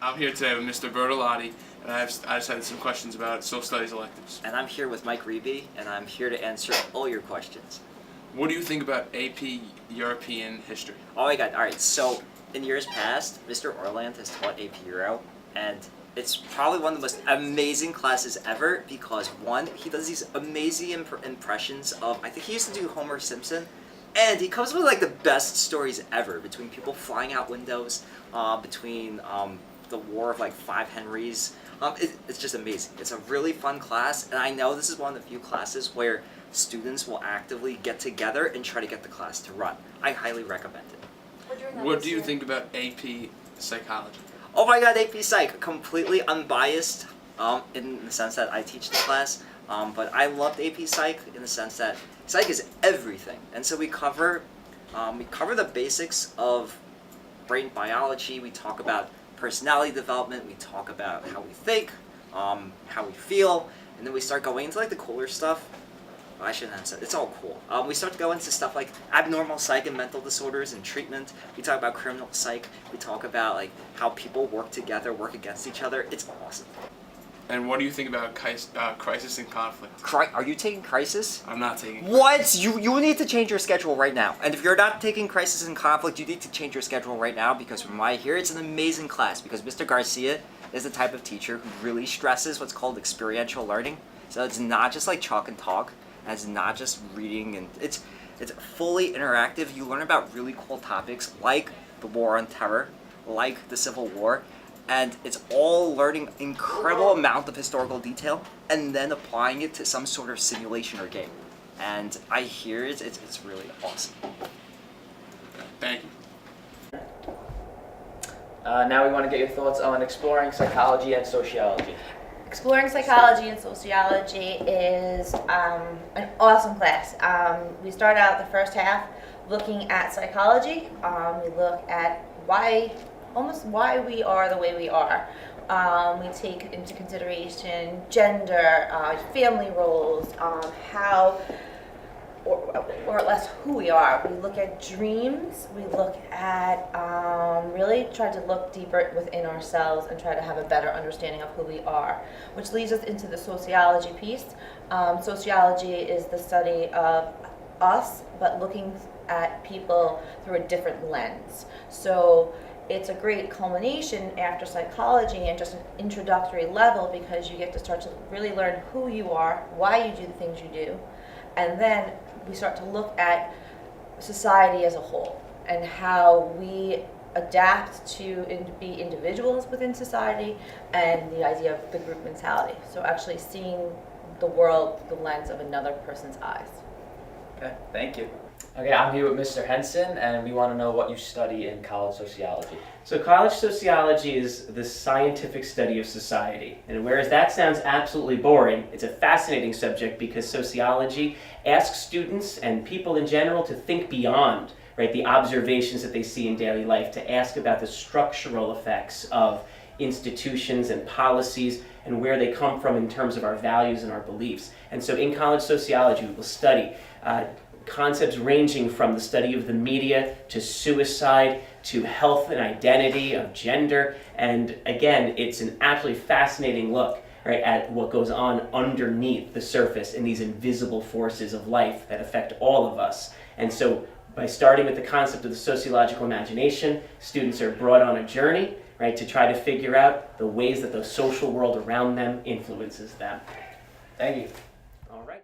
I'm here today with Mr. Bertolotti, and I just had some questions about social studies electives. And I'm here with Mike Reeby, and I'm here to answer all your questions. What do you think about AP European history? Oh my god, alright, so in years past, Mr. Orland has taught AP Euro, and it's probably one of the most amazing classes ever because one, he does these amazing impressions of, I think he used to do Homer Simpson, and he comes up with like the best stories ever between people flying out windows, between the War of like 5 Henrys. It's just amazing. It's a really fun class, and I know this is one of the few classes where students will actively get together and try to get the class to run. I highly recommend it. What do you think about AP Psychology? Oh my god, AP Psych, completely unbiased in the sense that I teach the class, but I loved AP Psych in the sense that Psych is everything, and so we cover the basics of brain biology. We talk about personality development, we talk about how we think, how we feel, and then we start going into like the cooler stuff. Well, I shouldn't have said, it's all cool. We start to go into stuff like abnormal psych and mental disorders and treatment. We talk about criminal psych. We talk about like how people work together, work against each other. It's awesome. And what do you think about crisis and conflict? Are you taking crisis? I'm not taking it. What? You need to change your schedule right now. And if you're not taking crisis and conflict, you need to change your schedule right now because from what I hear, it's an amazing class because Mr. Garcia is the type of teacher who really stresses what's called experiential learning. So it's not just like chalk and talk. And it's not just reading, and it's fully interactive. You learn about really cool topics like the War on Terror, like the Civil War, and it's all learning incredible amount of historical detail and then applying it to some sort of simulation or game. And I hear it's really awesome. Thank you. Now we want to get your thoughts on exploring psychology and sociology. Exploring Psychology and Sociology is an awesome class. We start out the first half looking at psychology. We look at why we are the way we are. We take into consideration gender, family roles, how or less who we are. We look at dreams. We look at really try to look deeper within ourselves and try to have a better understanding of who we are, which leads us into the sociology piece. Sociology is the study of us, but looking at people through a different lens. So it's a great culmination after psychology and just an introductory level because you get to start to really learn who you are, why you do the things you do, and then we start to look at society as a whole and how we adapt to be individuals within society and the idea of the group mentality. So actually seeing the world through the lens of another person's eyes. Okay, thank you. Okay, I'm here with Mr. Henson, and we want to know what you study in college sociology. So college sociology is the scientific study of society. And whereas that sounds absolutely boring, it's a fascinating subject because sociology asks students and people in general to think beyond, right, the observations that they see in daily life, to ask about the structural effects of institutions and policies and where they come from in terms of our values and our beliefs. And so in college sociology, we will study concepts ranging from the study of the media to suicide to health and identity of gender. And again, it's an absolutely fascinating look, right, at what goes on underneath the surface in these invisible forces of life that affect all of us. And so by starting with the concept of the sociological imagination, students are brought on a journey, right, to try to figure out the ways that the social world around them influences them. Thank you. All right.